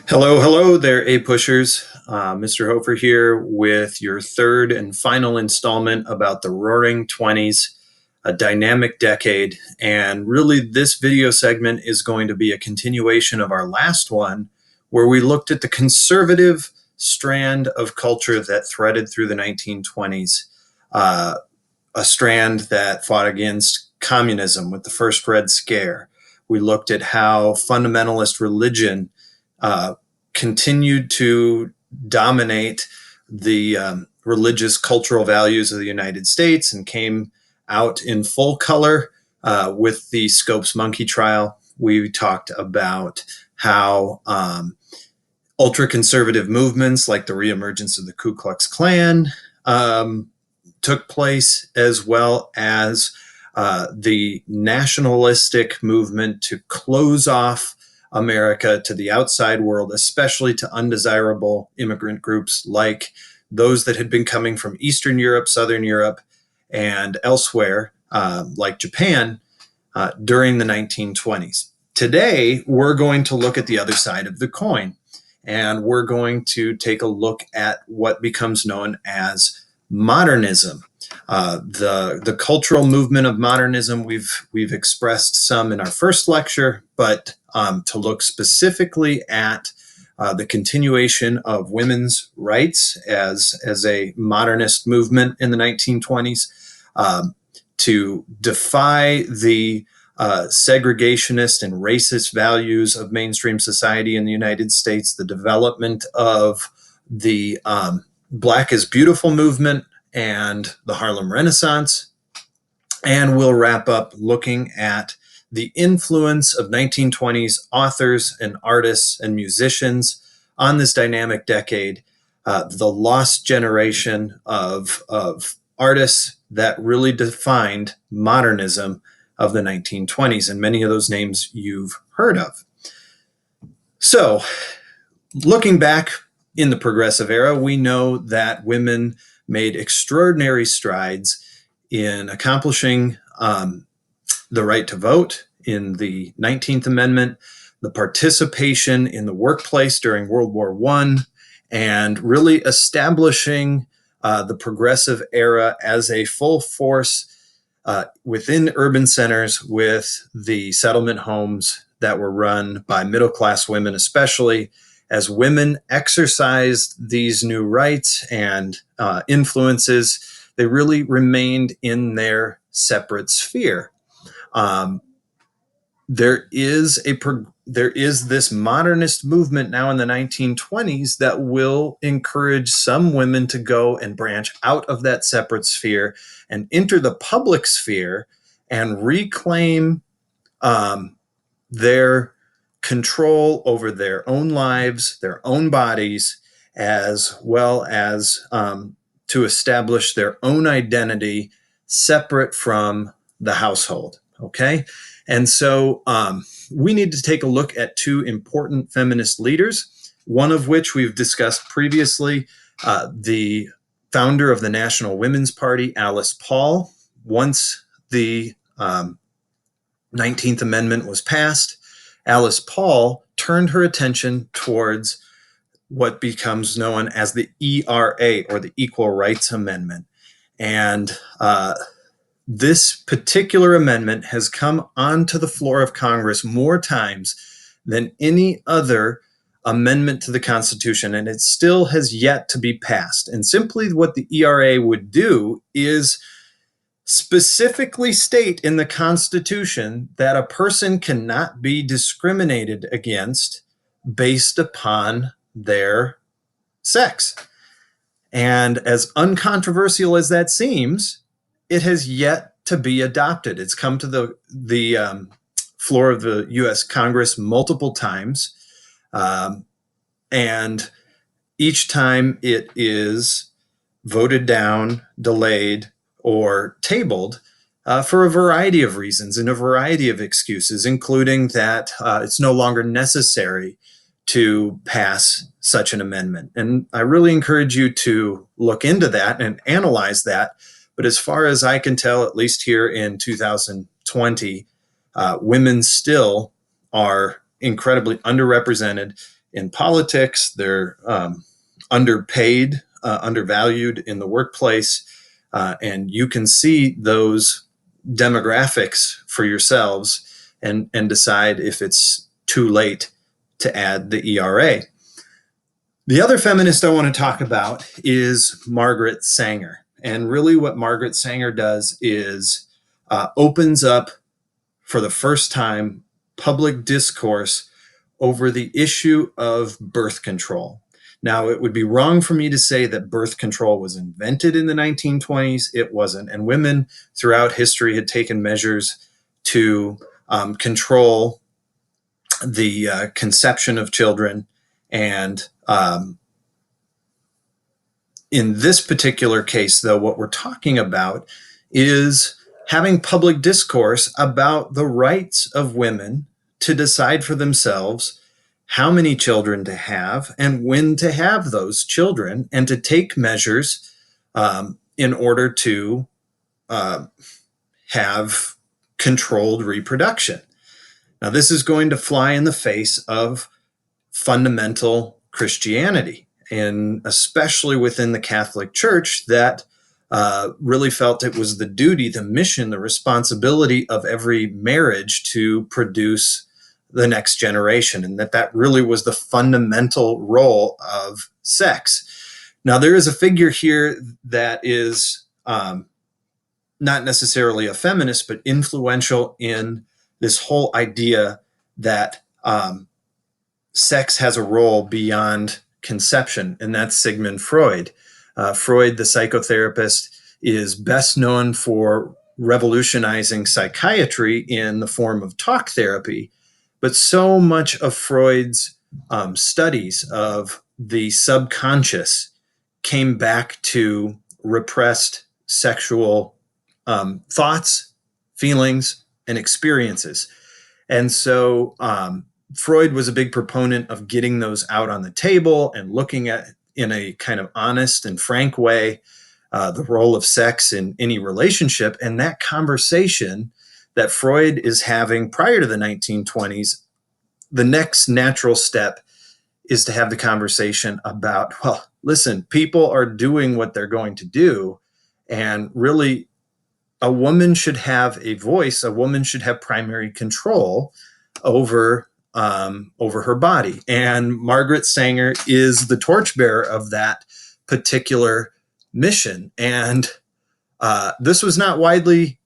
Hello, hello there, A-Pushers. Mr. Hofer here with your third and final installment about the Roaring Twenties, a dynamic decade. And really, this video segment is going to be a continuation of our last one, where we looked at the conservative strand of culture that threaded through the 1920s, a strand that fought against communism with the first Red Scare. We looked at how fundamentalist religion continued to dominate the religious cultural values of the United States and came out in full color with the Scopes monkey trial. We talked about how ultra-conservative movements like the reemergence of the Ku Klux Klan took place, as well as the nationalistic movement to close off America to the outside world, especially to undesirable immigrant groups like those that had been coming from Eastern Europe, Southern Europe, and elsewhere, like Japan, during the 1920s. Today, we're going to look at the other side of the coin, and we're going to take a look at what becomes known as modernism. The cultural movement of modernism, we've expressed some in our first lecture, but to look specifically at the continuation of women's rights as a modernist movement in the 1920s, to defy the segregationist and racist values of mainstream society in the United States, the development of the Black is Beautiful movement and the Harlem Renaissance. And we'll wrap up looking at the influence of 1920s authors and artists and musicians on this dynamic decade, the lost generation of artists that really defined modernism of the 1920s, and many of those names you've heard of. So, looking back in the progressive era, we know that women made extraordinary strides in accomplishing the right to vote in the 19th Amendment, the participation in the workplace during World War I, and really establishing the progressive era as a full force within urban centers with the settlement homes that were run by middle-class women, especially as women exercised these new rights and influences. They really remained in their separate sphere. There is this modernist movement now in the 1920s that will encourage some women to go and branch out of that separate sphere and enter the public sphere and reclaim their control over their own lives, their own bodies, as well as to establish their own identity separate from the household. Okay. And so we need to take a look at two important feminist leaders, one of which we've discussed previously, the founder of the National Women's Party, Alice Paul. Once the 19th Amendment was passed, Alice Paul turned her attention towards what becomes known as the ERA, or the Equal Rights Amendment. And this particular amendment has come onto the floor of Congress more times than any other amendment to the Constitution, and it still has yet to be passed. And simply what the ERA would do is specifically state in the Constitution that a person cannot be discriminated against based upon their sex. And as uncontroversial as that seems, it has yet to be adopted. It's come to the floor of the U.S. Congress multiple times, and each time it is voted down, delayed, or tabled for a variety of reasons and a variety of excuses, including that it's no longer necessary to pass such an amendment. And I really encourage you to look into that and analyze that. But as far as I can tell, at least here in 2020, women still are incredibly underrepresented in politics. They're underpaid, undervalued in the workplace. And you can see those demographics for yourselves and decide if it's too late to add the ERA. The other feminist I want to talk about is Margaret Sanger. And really, what Margaret Sanger does is opens up for the first time public discourse over the issue of birth control. Now, it would be wrong for me to say that birth control was invented in the 1920s. It wasn't. And women throughout history had taken measures to control the conception of children. And in this particular case, though, what we're talking about is having public discourse about the rights of women to decide for themselves how many children to have and when to have those children, and to take measures in order to have controlled reproduction. Now, this is going to fly in the face of fundamental Christianity, and especially within the Catholic Church, that really felt it was the duty, the mission, the responsibility of every marriage to produce the next generation, and that really was the fundamental role of sex. Now, there is a figure here that is not necessarily a feminist, but influential in this whole idea that sex has a role beyond conception, and that's Sigmund Freud. Freud, the psychotherapist, is best known for revolutionizing psychiatry in the form of talk therapy, but so much of Freud's studies of the subconscious came back to repressed sexual thoughts, feelings, and experiences. And so Freud was a big proponent of getting those out on the table and looking at, in a kind of honest and frank way, the role of sex in any relationship. And that conversation that Freud is having prior to the 1920s, the next natural step is to have the conversation about, well, listen, people are doing what they're going to do. And really, a woman should have a voice. A woman should have primary control over her body. And Margaret Sanger is the torchbearer of that particular mission. And this was not widely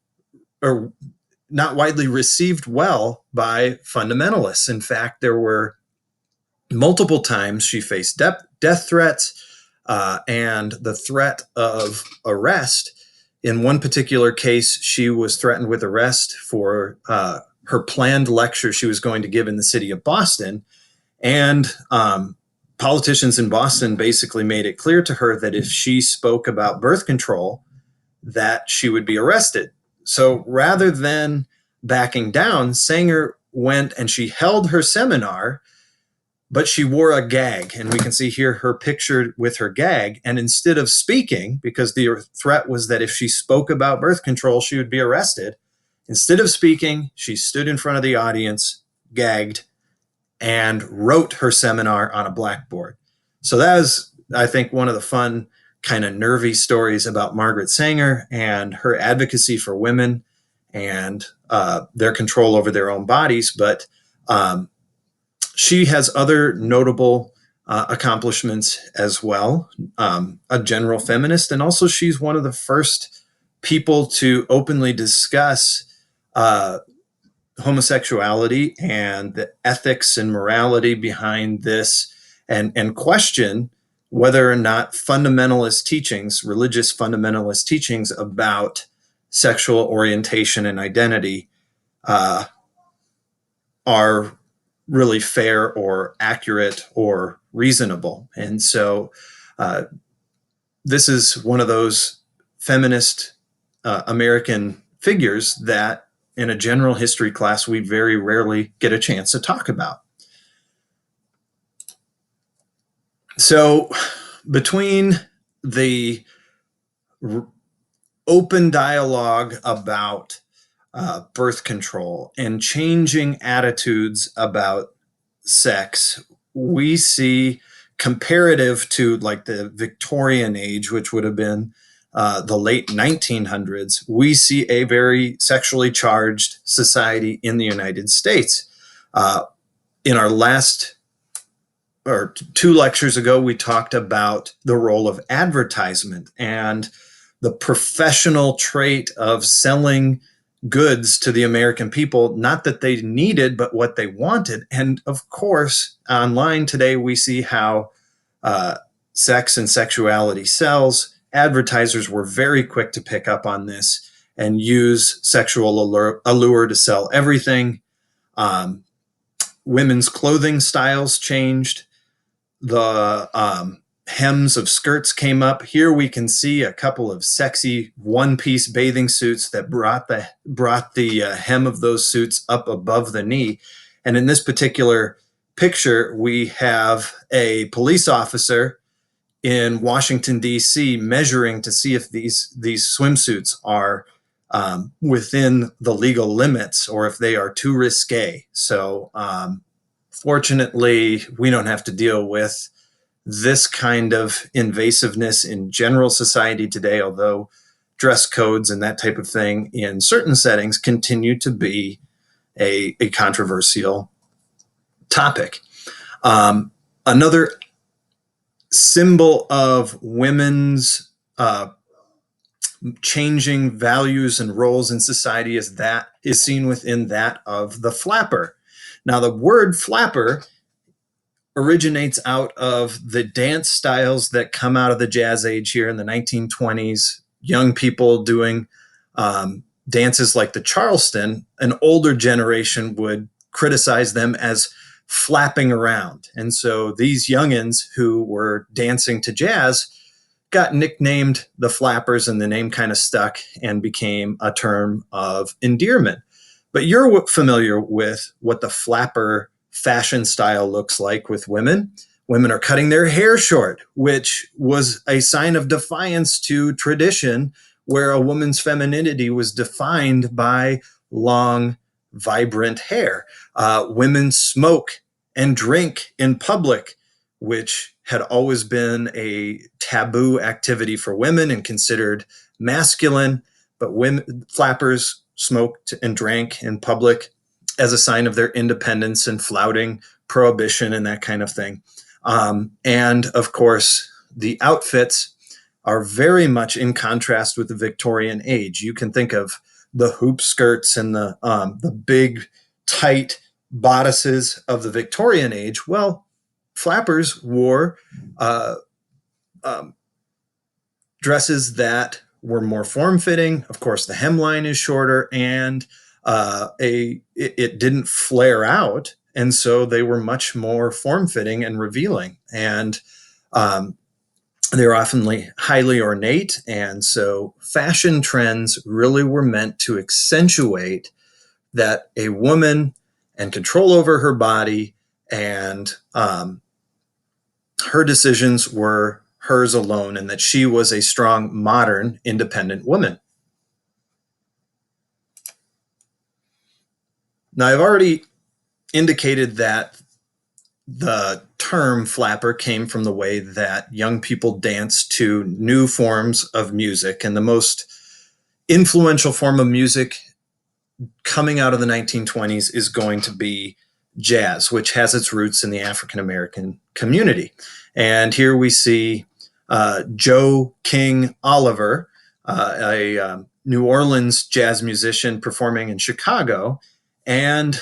received well by fundamentalists. In fact, there were multiple times she faced death threats and the threat of arrest. In one particular case, she was threatened with arrest for her planned lecture she was going to give in the city of Boston. And politicians in Boston basically made it clear to her that if she spoke about birth control, that she would be arrested. So rather than backing down, Sanger went and she held her seminar, but she wore a gag. And we can see here her picture with her gag. And instead of speaking, because the threat was that if she spoke about birth control, she would be arrested, instead of speaking, she stood in front of the audience, gagged, and wrote her seminar on a blackboard. So that is, I think, one of the fun, kind of nervy stories about Margaret Sanger and her advocacy for women and their control over their own bodies. But she has other notable accomplishments as well, a general feminist, and also she's one of the first people to openly discuss homosexuality and the ethics and morality behind this, and question whether or not fundamentalist teachings, religious fundamentalist teachings about sexual orientation and identity are really fair or accurate or reasonable. And so this is one of those feminist American figures that in a general history class we very rarely get a chance to talk about. So between the open dialogue about birth control and changing attitudes about sex, we see, comparative to like the Victorian age, which would have been the late 1900s, we see a very sexually charged society in the United States. In our last or two lectures ago, we talked about the role of advertisement and the professional trait of selling goods to the American people, not that they needed, but what they wanted. And of course, online today, we see how uh, sex and sexuality sells. Advertisers were very quick to pick up on this and use sexual allure to sell everything. Um, Women's clothing styles changed. The hems of skirts came up. Here we can see a couple of sexy one-piece bathing suits that brought the hem of those suits up above the knee. And in this particular picture, we have a police officer in Washington, D.C., measuring to see if these swimsuits are within the legal limits or if they are too risque. So fortunately, we don't have to deal with this kind of invasiveness in general society today, although dress codes and that type of thing in certain settings continue to be a controversial topic. Another symbol of women's changing values and roles in society is seen within that of the flapper. Now, the word flapper originates out of the dance styles that come out of the jazz age here in the 1920s. Young people doing dances like the Charleston. An older generation would criticize them as flapping around. And so these youngins who were dancing to jazz got nicknamed the flappers, and the name kind of stuck and became a term of endearment. But you're familiar with what the flapper fashion style looks like with women. Women are cutting their hair short, which was a sign of defiance to tradition, where a woman's femininity was defined by long, vibrant hair. Women smoke and drink in public, which had always been a taboo activity for women and considered masculine. But women, flappers smoked and drank in public as a sign of their independence and flouting prohibition and that kind of thing. And of course, the outfits are very much in contrast with the Victorian age. You can think of the hoop skirts and the big, tight bodices of the Victorian age. Well, flappers wore uh, um, dresses that were more form-fitting. Of course, the hemline is shorter, and it didn't flare out, and so they were much more form-fitting and revealing. And they were often highly ornate, and so fashion trends really were meant to accentuate that a woman and control over her body, and her decisions were hers alone, and that she was a strong, modern, independent woman. Now, I've already indicated that the term flapper came from the way that young people danced to new forms of music, and the most influential form of music coming out of the 1920s is going to be jazz, which has its roots in the African American community. And here we see Joe King Oliver, a New Orleans jazz musician performing in Chicago. And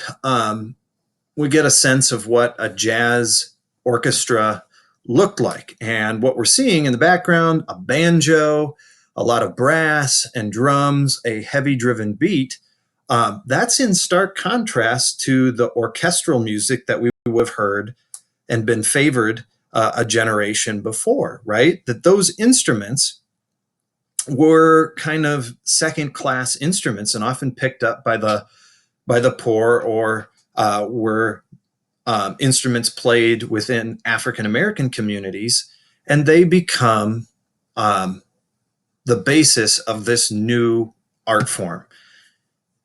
we get a sense of what a jazz orchestra looked like. And what we're seeing in the background, a banjo, a lot of brass and drums, a heavy driven beat. That's in stark contrast to the orchestral music that we would have heard and been favored a generation before, right? That those instruments were kind of second class instruments and often picked up by the poor, or were instruments played within African American communities, and they become the basis of this new art form.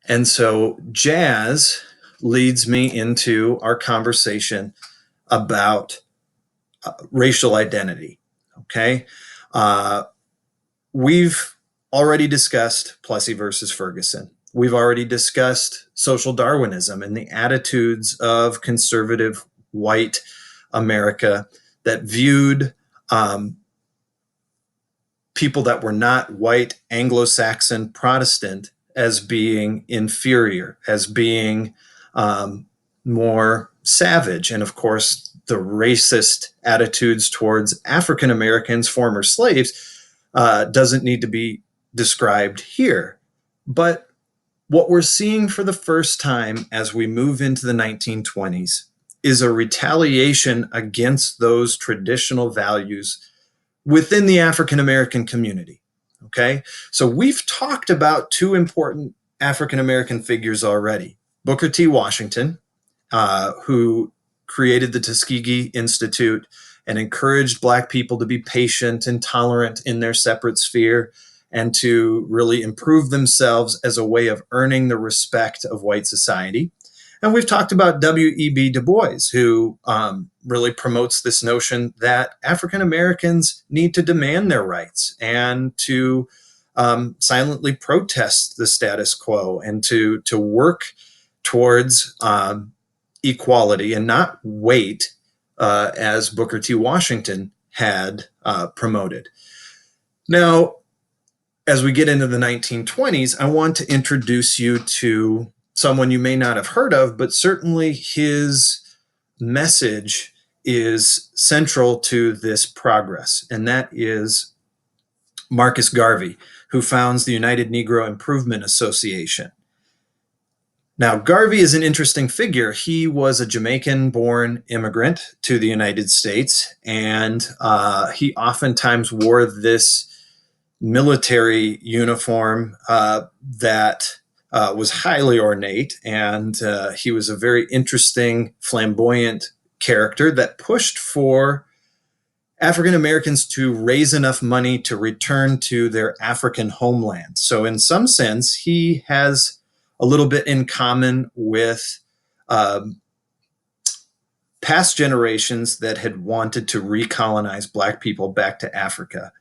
And so jazz leads me into our conversation about racial identity. Okay. Uh, we've already discussed Plessy versus Ferguson. We've already discussed social Darwinism and the attitudes of conservative white America that viewed people that were not white Anglo-Saxon Protestant as being inferior, as being more savage. And of course, the racist attitudes towards African Americans, former slaves, doesn't need to be described here. But what we're seeing for the first time as we move into the 1920s is a retaliation against those traditional values within the African American community. Okay. So we've talked about two important African American figures already: Booker T. Washington, who created the Tuskegee Institute and encouraged Black people to be patient and tolerant in their separate sphere and to really improve themselves as a way of earning the respect of white society. And we've talked about W.E.B. Du Bois, who really promotes this notion that African Americans need to demand their rights and to silently protest the status quo and to work towards equality and not wait, as Booker T. Washington had promoted. Now, as we get into the 1920s, I want to introduce you to someone you may not have heard of, but certainly his message is central to this progress, and that is Marcus Garvey, who founds the United Negro Improvement Association. Now, Garvey is an interesting figure. He was a Jamaican-born immigrant to the United States, and he oftentimes wore this military uniform that was highly ornate, and he was a very interesting, flamboyant character that pushed for African Americans to raise enough money to return to their African homeland. So in some sense, he has a little bit in common with past generations that had wanted to recolonize Black people back to Africa.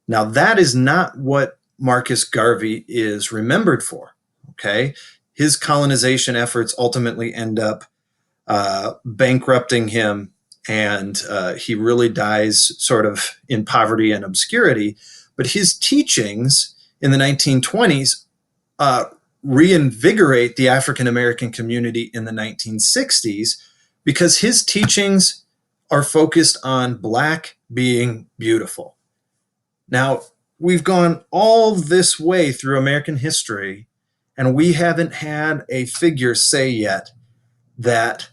Now, that is not what Marcus Garvey is remembered for, okay? His colonization efforts ultimately end up bankrupting him, and he really dies sort of in poverty and obscurity. But his teachings in the 1920s reinvigorate the African American community in the 1960s because his teachings are focused on Black being beautiful. Now, we've gone all this way through American history, and we haven't had a figure say yet that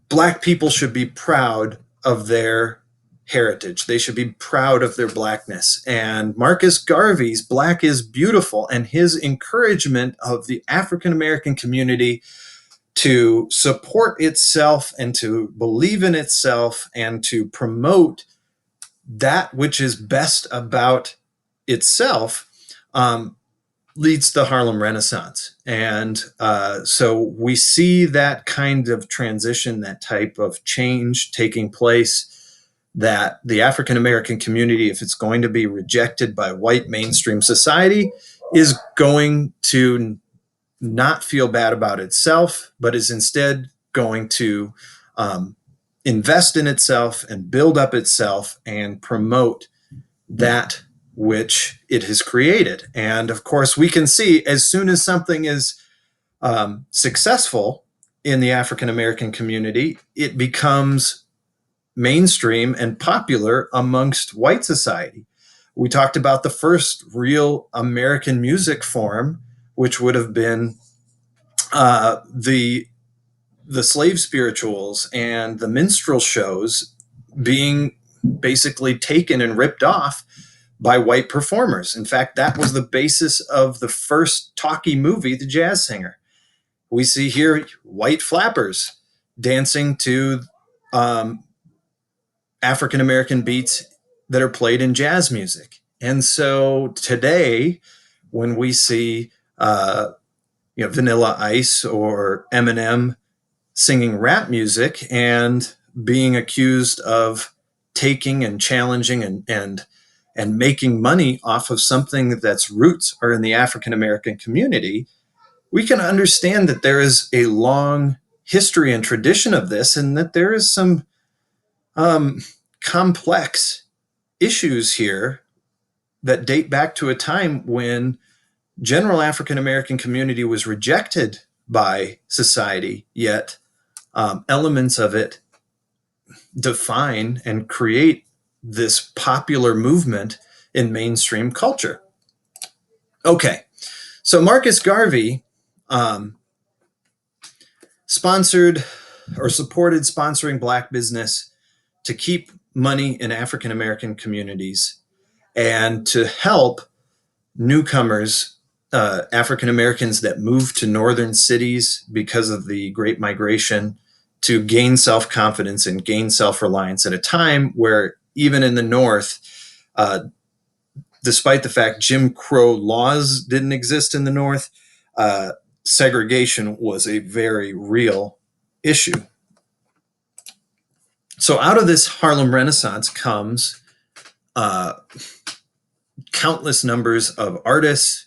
Black people should be proud of their heritage. They should be proud of their Blackness. And Marcus Garvey's Black is Beautiful and his encouragement of the African American community to support itself and to believe in itself and to promote that which is best about itself leads to the Harlem Renaissance. And so we see that kind of transition, that type of change taking place, that the African American community, if it's going to be rejected by white mainstream society, is going to not feel bad about itself, but is instead going to invest in itself and build up itself and promote that which it has created. And of course, we can see as soon as something is successful in the African American community, it becomes mainstream and popular amongst white society. We talked about the first real American music form, which would have been the slave spirituals and the minstrel shows being basically taken and ripped off by white performers. In fact, that was the basis of the first talkie movie, The Jazz Singer. We see here white flappers dancing to African American beats that are played in jazz music. And so today, when we see Vanilla Ice or Eminem singing rap music, and being accused of taking and challenging and making money off of something that's roots are in the African American community, we can understand that there is a long history and tradition of this, and that there is some complex issues here that date back to a time when general African American community was rejected by society, yet elements of it define and create this popular movement in mainstream culture. Okay, so Marcus Garvey sponsored or supported sponsoring Black business to keep money in African American communities and to help newcomers, African Americans that moved to northern cities because of the Great Migration, to gain self-confidence and gain self-reliance at a time where even in the North, despite the fact Jim Crow laws didn't exist in the North, segregation was a very real issue. So out of this Harlem Renaissance comes countless numbers of artists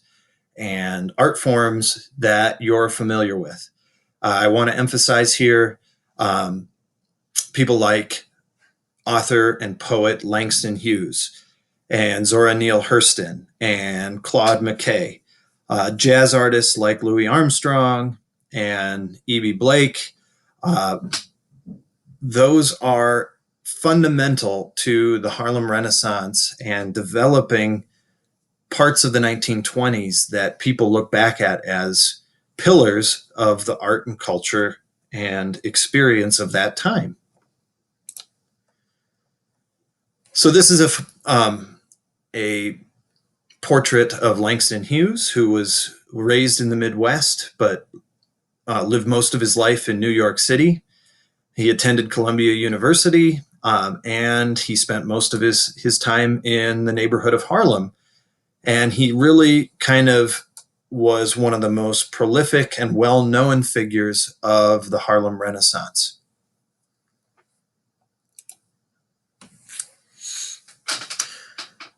and art forms that you're familiar with. I want to emphasize here people like author and poet Langston Hughes and Zora Neale Hurston and Claude McKay, jazz artists like Louis Armstrong and E.B. Blake. Those are fundamental to the Harlem Renaissance and developing parts of the 1920s that people look back at as pillars of the art and culture and experience of that time. So this is a portrait of Langston Hughes, who was raised in the Midwest, but lived most of his life in New York City. He attended Columbia University, and he spent most of his time in the neighborhood of Harlem. And he really kind of was one of the most prolific and well-known figures of the Harlem Renaissance.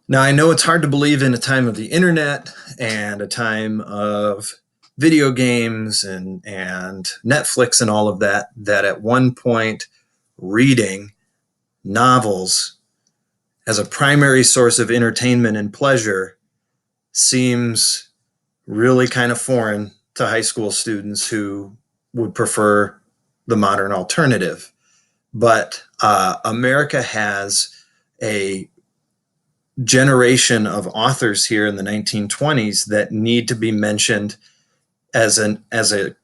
Now, I know it's hard to believe in a time of the internet and a time of video games and Netflix and all of that, that at one point reading novels as a primary source of entertainment and pleasure seems really kind of foreign to high school students who would prefer the modern alternative. But America has a generation of authors here in the 1920s that need to be mentioned as a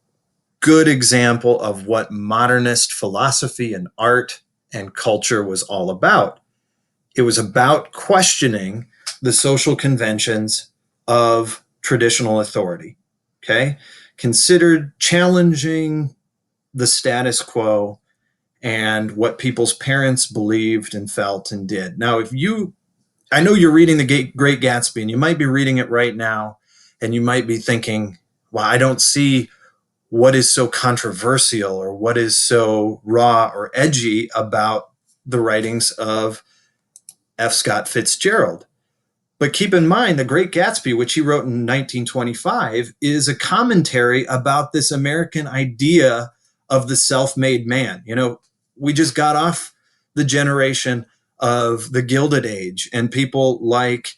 good example of what modernist philosophy and art and culture was all about. It was about questioning the social conventions of traditional authority, okay? Considered challenging the status quo and what people's parents believed and felt and did. Now, I know you're reading The Great Gatsby, and you might be reading it right now, and you might be thinking, well, I don't see what is so controversial or what is so raw or edgy about the writings of F. Scott Fitzgerald. But keep in mind, The Great Gatsby, which he wrote in 1925, is a commentary about this American idea of the self-made man. You know, we just got off the generation of the Gilded Age and people like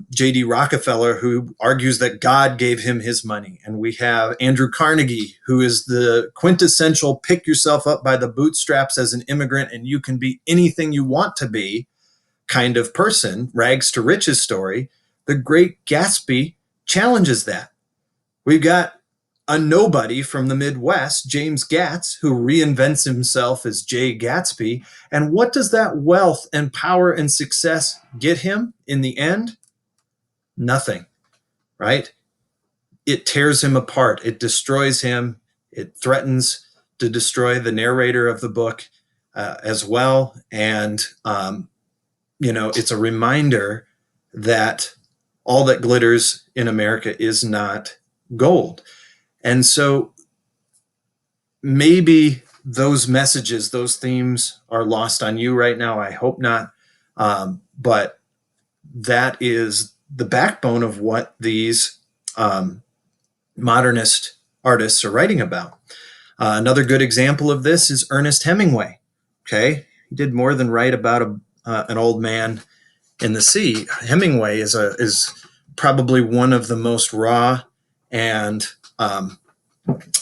J.D. Rockefeller, who argues that God gave him his money. And we have Andrew Carnegie, who is the quintessential pick yourself up by the bootstraps as an immigrant and you can be anything you want to be kind of person, rags to riches story. The Great Gatsby challenges that. We've got a nobody from the Midwest, James Gatz, who reinvents himself as Jay Gatsby. And what does that wealth and power and success get him in the end? Nothing, right? It tears him apart. It destroys him. It threatens to destroy the narrator of the book as well. And it's a reminder that all that glitters in America is not gold. And so maybe those messages, those themes are lost on you right now. I hope not. But that is the backbone of what these modernist artists are writing about. Another good example of this is Ernest Hemingway. Okay, he did more than write about an old man in the sea. Hemingway is probably one of the most raw and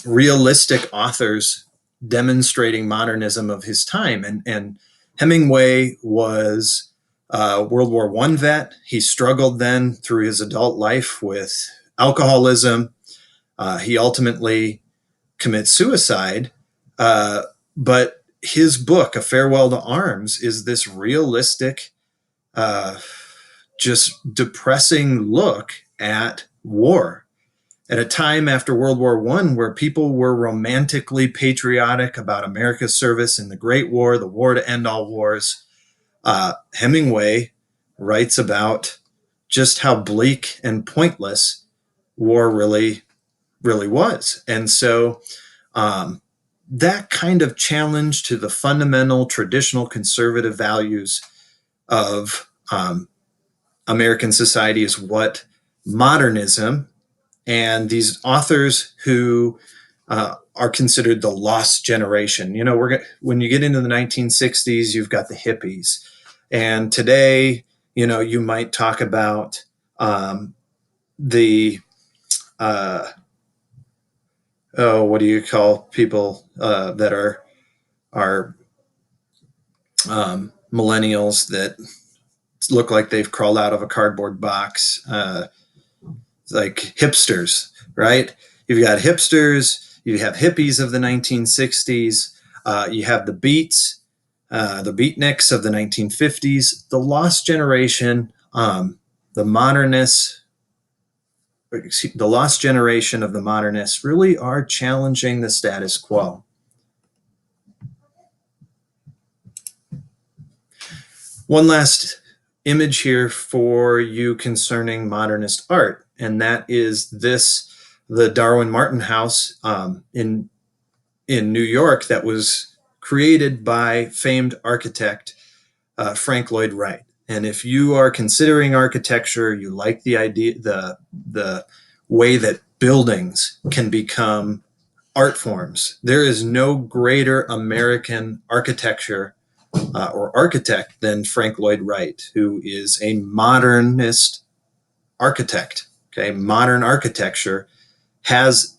realistic authors demonstrating modernism of his time. And Hemingway was a World War I vet. He struggled then through his adult life with alcoholism. He ultimately commits suicide. But his book, A Farewell to Arms, is this realistic, just depressing look at war at a time after World War I where people were romantically patriotic about America's service in the Great War, the war to end all wars. Hemingway writes about just how bleak and pointless war really, really was. And so that kind of challenge to the fundamental traditional conservative values of American society is what modernism and these authors who are considered the lost generation. You know, when you get into the 1960s, you've got the hippies, and today, you know, you might talk about the what do you call people that are millennials that look like they've crawled out of a cardboard box, like hipsters, right? You've got hipsters, you have hippies of the 1960s, you have the beats, the beatniks of the 1950s, the lost generation, the modernists, the lost generation of the modernists really are challenging the status quo. One last image here for you concerning modernist art, and that is the Darwin Martin House in New York that was created by famed architect Frank Lloyd Wright. And if you are considering architecture, you like the idea, the way that buildings can become art forms, there is no greater American architecture or architect than Frank Lloyd Wright, who is a modernist architect. Okay, modern architecture has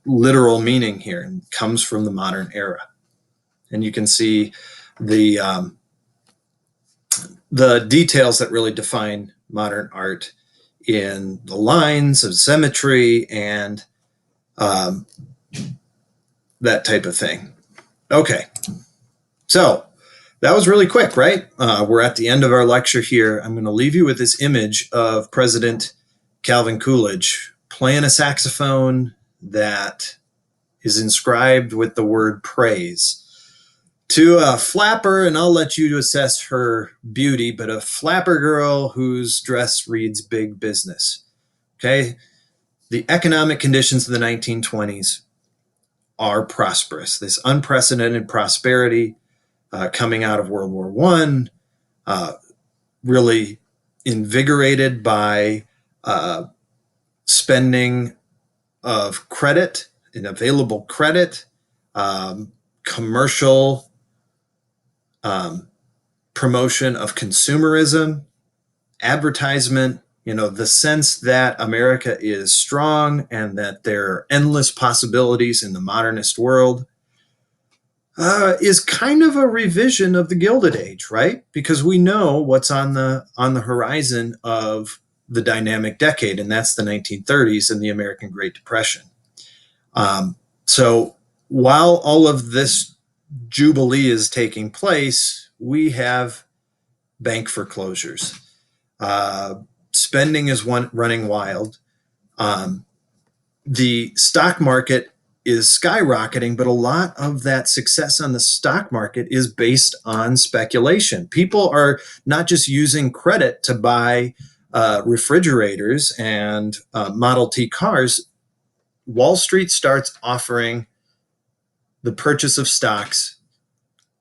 literal meaning here and comes from the modern era. And you can see the details that really define modern art in the lines of symmetry and that type of thing. Okay, so that was really quick, right? We're at the end of our lecture here. I'm going to leave you with this image of President Calvin Coolidge playing a saxophone that is inscribed with the word praise. To a flapper, and I'll let you assess her beauty, but a flapper girl whose dress reads big business. Okay? The economic conditions of the 1920s are prosperous. This unprecedented prosperity coming out of World War I, really invigorated by spending of credit and available credit, commercial promotion of consumerism, advertisement, you know, the sense that America is strong and that there are endless possibilities in the modernist world is kind of a revision of the Gilded Age, right? Because we know what's on the horizon of the dynamic decade, and that's the 1930s and the American Great Depression. So while all of this jubilee is taking place, we have bank foreclosures. Spending is running wild. The stock market is skyrocketing, but a lot of that success on the stock market is based on speculation. People are not just using credit to buy refrigerators and Model T cars. Wall Street starts offering the purchase of stocks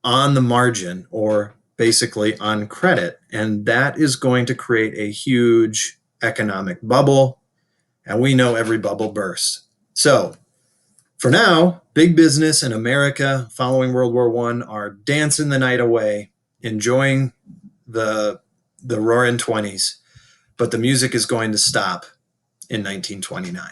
on the margin, or basically on credit. And that is going to create a huge economic bubble. And we know every bubble bursts. So for now, big business in America following World War I are dancing the night away, enjoying the roaring 20s, but the music is going to stop in 1929.